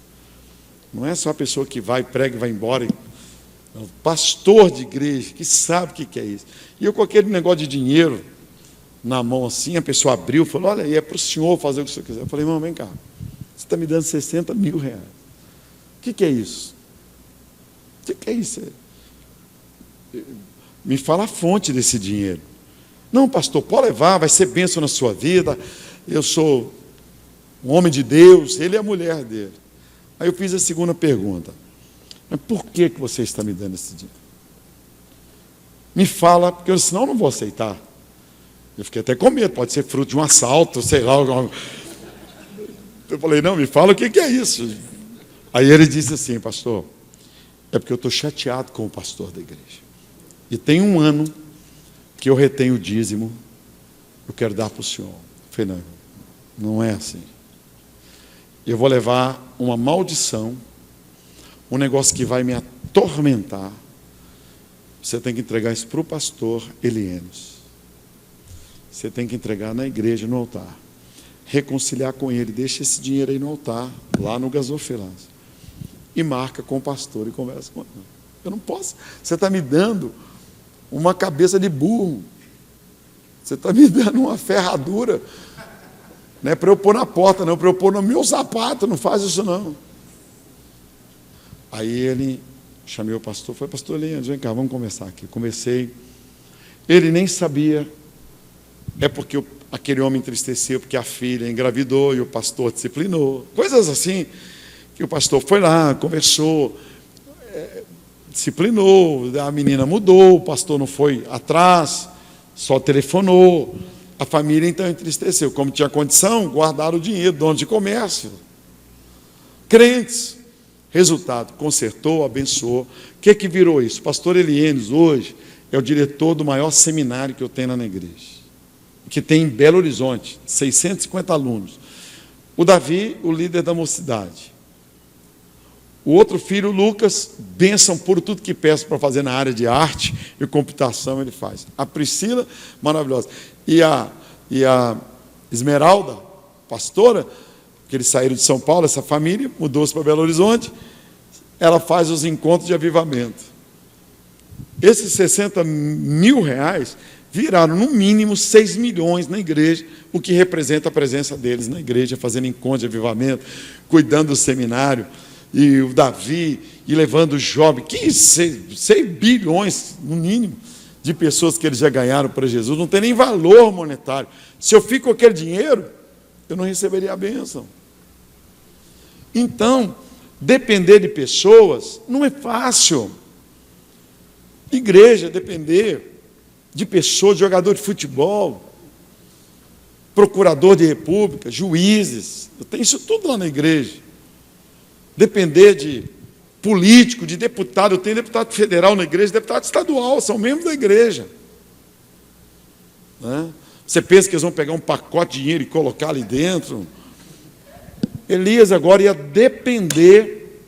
Não é só a pessoa que vai, prega e vai embora. É um pastor de igreja, que sabe o que é isso. E eu com aquele negócio de dinheiro na mão assim, a pessoa abriu, falou, olha aí, é para o senhor fazer o que o senhor quiser. Eu falei, irmão, vem cá, você está me dando 60 mil reais. O que é isso? O que é isso? Me fala a fonte desse dinheiro. Não, pastor, pode levar, vai ser bênção na sua vida. Eu sou um homem de Deus, ele é a mulher dele. Aí eu fiz a segunda pergunta. Mas por que você está me dando esse dinheiro? Me fala, porque senão eu não vou aceitar. Eu fiquei até com medo, pode ser fruto de um assalto, sei lá. Eu falei, não, me fala o que é isso. Aí ele disse assim, pastor, é porque eu estou chateado com o pastor da igreja. E tem 1 ano que eu retenho o dízimo, eu quero dar para o senhor. Eu falei, não é assim. Eu vou levar uma maldição, um negócio que vai me atormentar. Você tem que entregar isso para o pastor Elienos. Você tem que entregar na igreja, no altar. Reconciliar com ele, deixa esse dinheiro aí no altar, lá no gasofilaço. E marca com o pastor e conversa com ele. Eu não posso. Você está me dando uma cabeça de burro. Você está me dando uma ferradura. Não é para eu pôr na porta, não, para eu pôr no meu sapato, não faz isso não. Aí ele, chamei o pastor, falei, pastor Leandro, vem cá, vamos conversar aqui. Conversei, ele nem sabia, é porque aquele homem entristeceu, porque a filha engravidou e o pastor disciplinou, coisas assim, que o pastor foi lá, conversou, disciplinou, a menina mudou, o pastor não foi atrás, só telefonou. A família então entristeceu. Como tinha condição, guardaram o dinheiro, dono de comércio. Crentes. Resultado, consertou, abençoou. O que virou isso? O pastor Elienes hoje é o diretor do maior seminário que eu tenho na igreja, que tem em Belo Horizonte, 650 alunos. O Davi, o líder da mocidade. O outro filho, o Lucas, bênção por tudo que peço para fazer na área de arte e computação, ele faz. A Priscila, maravilhosa. E a Esmeralda, pastora, que eles saíram de São Paulo, essa família, mudou-se para Belo Horizonte, ela faz os encontros de avivamento. Esses 60 mil reais viraram, no mínimo, 6 milhões na igreja, o que representa a presença deles na igreja, fazendo encontros de avivamento, cuidando do seminário, e o Davi, e levando o jovem, 6 bilhões, no mínimo, de pessoas que eles já ganharam para Jesus, não tem nem valor monetário. Se eu fico com aquele dinheiro, eu não receberia a bênção. Então, depender de pessoas não é fácil. Igreja, depender de pessoas, de jogador de futebol, procurador de república, juízes, eu tenho isso tudo lá na igreja. Depender de político, de deputado, eu tenho deputado federal na igreja, deputado estadual, são membros da igreja. Né? Você pensa que eles vão pegar um pacote de dinheiro e colocar ali dentro? Elias agora ia depender,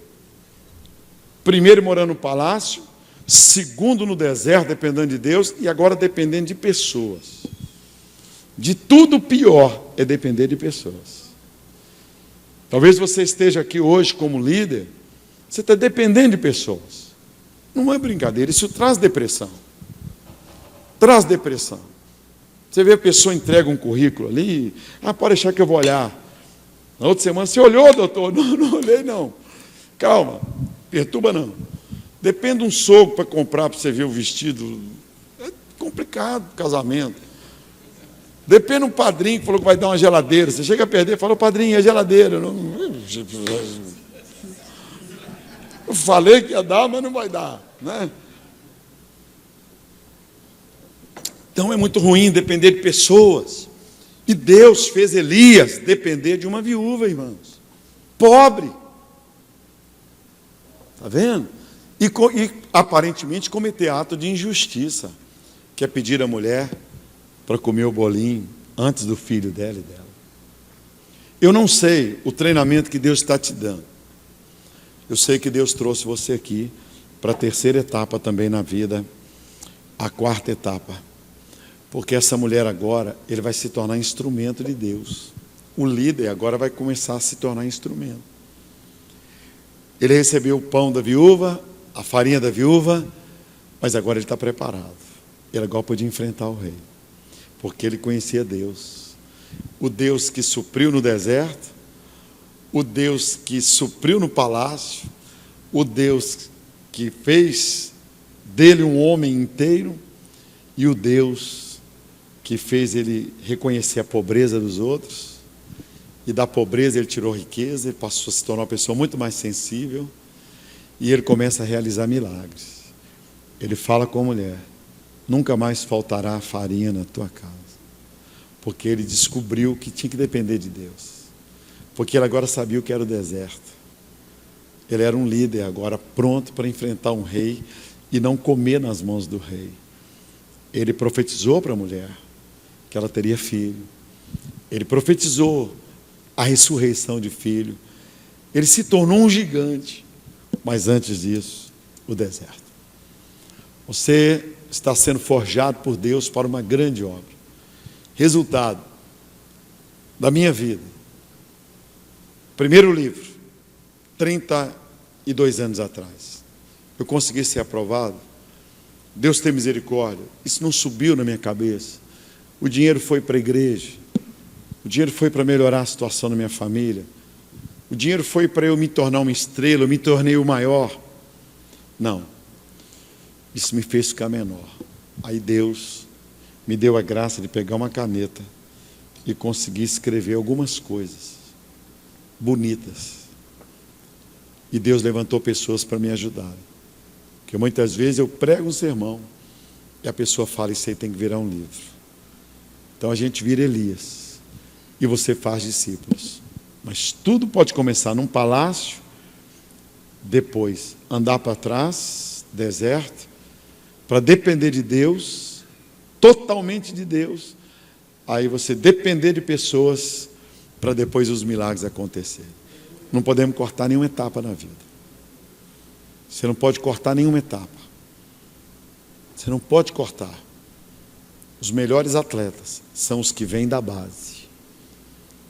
primeiro morando no palácio, segundo no deserto, dependendo de Deus, e agora dependendo de pessoas. De tudo pior é depender de pessoas. Talvez você esteja aqui hoje como líder, você está dependendo de pessoas. Não é brincadeira, isso traz depressão. Traz depressão. Você vê a pessoa entrega um currículo ali, pode deixar que eu vou olhar. Na outra semana, você olhou, doutor? Não, não olhei não. Calma, perturba não. Depende de um sogro para comprar, para você ver o vestido. É complicado o casamento. Depende de um padrinho que falou que vai dar uma geladeira. Você chega a perder e fala, padrinho, é geladeira. Eu falei que ia dar, mas não vai dar. Né? Então é muito ruim depender de pessoas. E Deus fez Elias depender de uma viúva, irmãos. Pobre. Está vendo? E aparentemente cometer ato de injustiça, que é pedir à mulher para comer o bolinho antes do filho dela e dela. Eu não sei o treinamento que Deus está te dando. Eu sei que Deus trouxe você aqui para a terceira etapa também na vida, a quarta etapa. Porque essa mulher agora, ele vai se tornar instrumento de Deus. O líder agora vai começar a se tornar instrumento. Ele recebeu o pão da viúva, a farinha da viúva, mas agora ele está preparado. Ele agora pode enfrentar o rei. Porque ele conhecia Deus. O Deus que supriu no deserto, o Deus que supriu no palácio, o Deus que fez dele um homem inteiro, e o Deus que fez ele reconhecer a pobreza dos outros, e da pobreza ele tirou riqueza, ele passou a se tornar uma pessoa muito mais sensível, e ele começa a realizar milagres. Ele fala com a mulher, nunca mais faltará farinha na tua casa, porque ele descobriu que tinha que depender de Deus, porque ele agora sabia o que era o deserto. Ele era um líder agora pronto para enfrentar um rei e não comer nas mãos do rei. Ele profetizou para a mulher que ela teria filho. Ele profetizou a ressurreição de filho. Ele se tornou um gigante. Mas antes disso, o deserto. Você está sendo forjado por Deus para uma grande obra. Resultado da minha vida. Primeiro livro, 32 anos atrás. Eu consegui ser aprovado. Deus tem misericórdia. Isso não subiu na minha cabeça. o dinheiro foi para a igreja, o dinheiro foi para melhorar a situação da minha família, o dinheiro foi para eu me tornar uma estrela, eu me tornei o maior. Não, isso me fez ficar menor. Aí Deus me deu a graça de pegar uma caneta e conseguir escrever algumas coisas bonitas. E Deus levantou pessoas para me ajudarem. Porque muitas vezes eu prego um sermão e a pessoa fala, isso aí tem que virar um livro. Então a gente vira Elias e você faz discípulos. Mas tudo pode começar num palácio, depois andar para trás, deserto, para depender de Deus, totalmente de Deus. Aí você depender de pessoas para depois os milagres acontecerem. Não podemos cortar nenhuma etapa na vida. Você não pode cortar nenhuma etapa. Você não pode cortar. Os melhores atletas são os que vêm da base.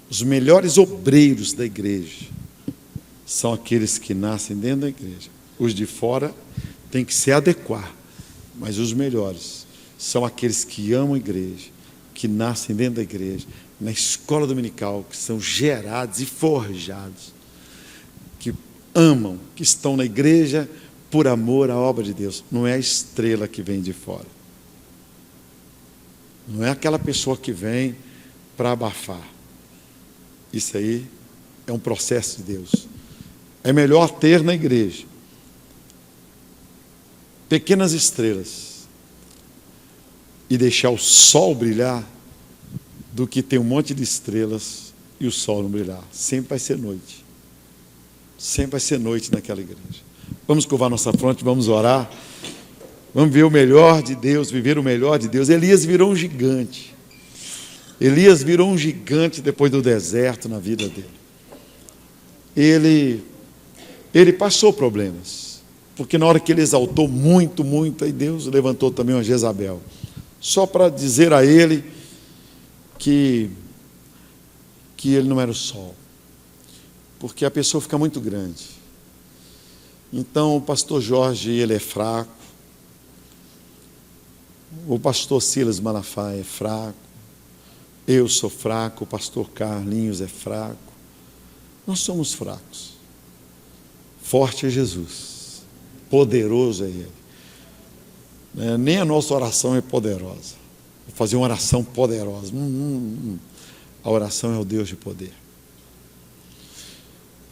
Os melhores obreiros da igreja são aqueles que nascem dentro da igreja. Os de fora têm que se adequar, mas os melhores são aqueles que amam a igreja, que nascem dentro da igreja, na escola dominical, que são gerados e forjados, que amam, que estão na igreja por amor à obra de Deus. Não é a estrela que vem de fora. Não é aquela pessoa que vem para abafar. Isso aí é um processo de Deus. É melhor ter na igreja pequenas estrelas e deixar o sol brilhar do que ter um monte de estrelas e o sol não brilhar. Sempre vai ser noite. Sempre vai ser noite naquela igreja. Vamos curvar nossa fronte, vamos orar. Vamos ver o melhor de Deus, viver o melhor de Deus. Elias virou um gigante. Elias virou um gigante depois do deserto na vida dele. Ele passou problemas, porque na hora que ele exaltou muito, aí Deus levantou também uma Jezabel, só para dizer a ele que ele não era o sol, porque a pessoa fica muito grande. Então o pastor Jorge, ele é fraco, o pastor Silas Malafaia é fraco, eu sou fraco, o pastor Carlinhos é fraco, nós somos fracos. Forte é Jesus, poderoso é Ele. Nem a nossa oração é poderosa. Vou fazer uma oração poderosa. A oração é o Deus de poder.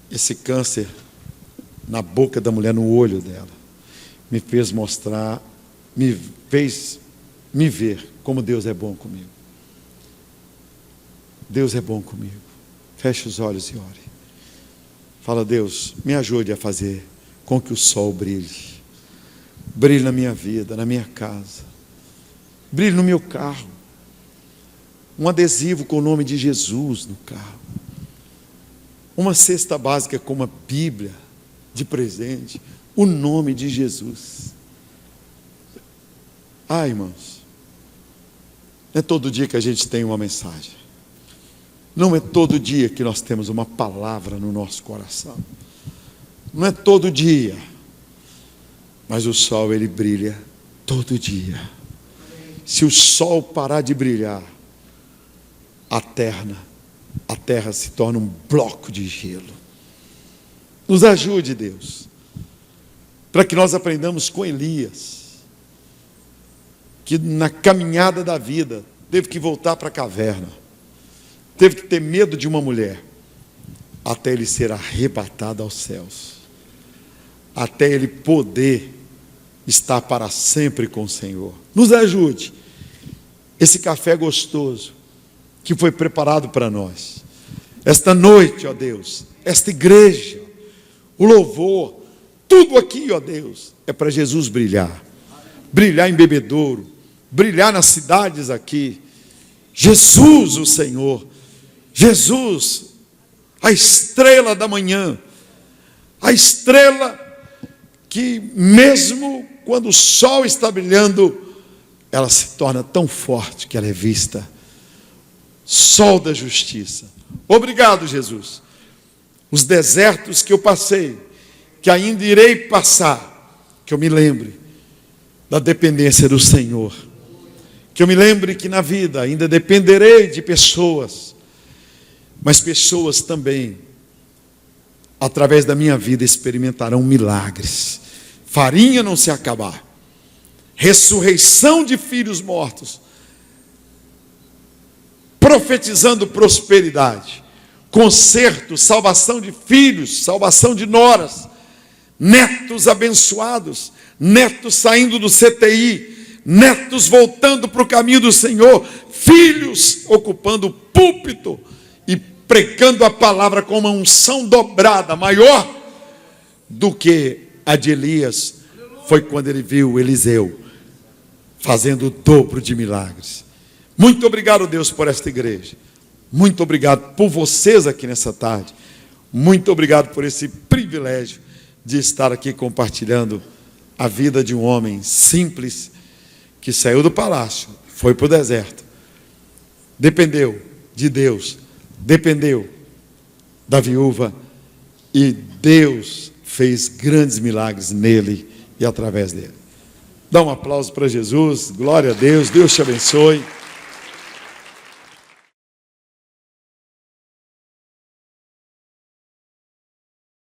Esse câncer na boca da mulher, no olho dela, me fez mostrar, me fez me ver como Deus é bom comigo. Deus é bom comigo. Feche os olhos e ore. Fala, Deus, me ajude a fazer com que o sol brilhe. Brilhe na minha vida, na minha casa. Brilhe no meu carro. Um adesivo com o nome de Jesus no carro. Uma cesta básica com uma Bíblia de presente. O nome de Jesus. Irmãos, não é todo dia que a gente tem uma mensagem. Não é todo dia que nós temos uma palavra no nosso coração. Não é todo dia. Mas o sol, ele brilha todo dia. Se o sol parar de brilhar, a terra se torna um bloco de gelo. Nos ajude, Deus, para que nós aprendamos com Elias, que na caminhada da vida teve que voltar para a caverna, teve que ter medo de uma mulher, até ele ser arrebatado aos céus, até ele poder estar para sempre com o Senhor. Nos ajude. Esse café gostoso que foi preparado para nós, esta noite, ó Deus, esta igreja, o louvor, tudo aqui, ó Deus, é para Jesus brilhar. Brilhar em Bebedouro, brilhar nas cidades aqui. Jesus, o Senhor, Jesus, a estrela da manhã, a estrela que mesmo quando o sol está brilhando, ela se torna tão forte que ela é vista. Sol da justiça. Obrigado, Jesus. Os desertos que eu passei, que ainda irei passar, que eu me lembre da dependência do Senhor, Que eu me lembre que na vida ainda dependerei de pessoas, mas pessoas também, através da minha vida, experimentarão milagres. Farinha não se acabar, ressurreição de filhos mortos, profetizando prosperidade, conserto, salvação de filhos, salvação de noras, netos abençoados, netos saindo do CTI, netos voltando para o caminho do Senhor, filhos ocupando o púlpito e pregando a palavra com uma unção dobrada, maior do que a de Elias, foi quando ele viu Eliseu fazendo o dobro de milagres. Muito obrigado, Deus, por esta igreja. Muito obrigado por vocês aqui nessa tarde. Muito obrigado por esse privilégio de estar aqui compartilhando a vida de um homem simples que saiu do palácio, foi para o deserto, dependeu de Deus, dependeu da viúva, e Deus fez grandes milagres nele e através dele. Dá um aplauso para Jesus. Glória a Deus. Deus te abençoe.